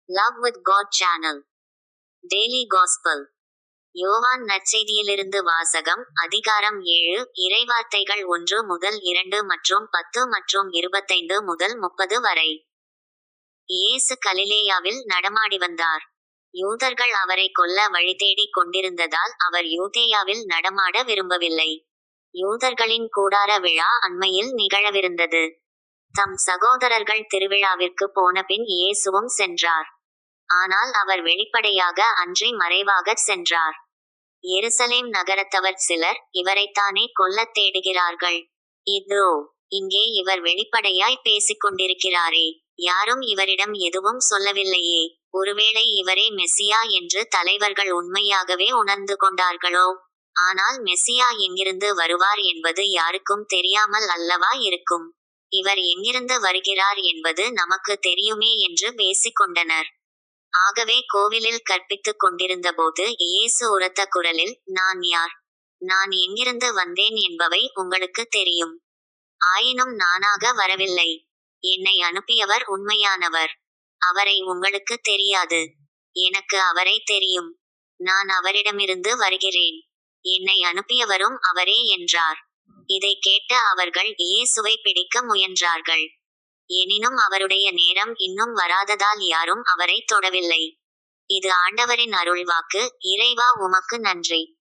Love with God channel daily gospel யோவான் நற்செய்தியிலிருந்து வாசகம் அதிகாரம் 7 இறைவார்த்தைகள் 1 முதல் 2 மற்றும் 10 மற்றும் 25 முதல் 30 வரை. இயேசு கலிலேயாவில் நடமாடி வந்தார். யூதர்கள் அவரை கொல்ல வழி தேடிக் கொண்டிருந்ததால் அவர் யூதேயாவில் நடமாட விரும்பவில்லை. யூதர்களின் கூடார விழா அண்மையில் நிகழவிருந்தது. தம் சகோதரர்கள் திருவிழாவிற்கு போன பின் இயேசுவும் சென்றார். ஆனால் அவர் வெளிப்படையாக அன்றி மறைவாகச் சென்றார். எருசலேம் நகரத்தவர் சிலர் இவரைத்தானே கொல்லத் தேடுகிறார்கள். இதோ இங்கே இவர் வெளிப்படையாய் பேசிக் கொண்டிருக்கிறாரே, யாரும் இவரிடம் எதுவும் சொல்லவில்லையே. ஒருவேளை இவரே மெசியா என்று தலைவர்கள் உண்மையாகவே உணர்ந்து கொண்டார்களோ? ஆனால் மெசியா எங்கிருந்து வருவார் என்பது யாருக்கும் தெரியாமல் அல்லவா இருக்கும். இவர் எங்கிருந்து வருகிறார் என்பது நமக்கு தெரியுமே என்று பேசிக் கொண்டனர். ஆகவே கோவிலில் கற்பித்துக் கொண்டிருந்தபோது இயேசு உரத்த குரலில், நான் யார்? நான் எங்கிருந்து வந்தேன் என்பவை உங்களுக்கு தெரியும். ஆயினும் நானாக வரவில்லை. என்னை அனுப்பியவர் உண்மையானவர். அவரை உங்களுக்கு தெரியாது. எனக்கு அவரை தெரியும். நான் அவரிடமிருந்து வருகிறேன். என்னை அனுப்பியவரும் அவரே என்றார். இதை கேட்ட அவர்கள் இயேசுவை பிடிக்க முயன்றார்கள். எனினும் அவருடைய நேரம் இன்னும் வராததால் யாரும் அவரை தொடவில்லை. இது ஆண்டவரின் அருள்வாக்கு. இறைவா உமக்கு நன்றி.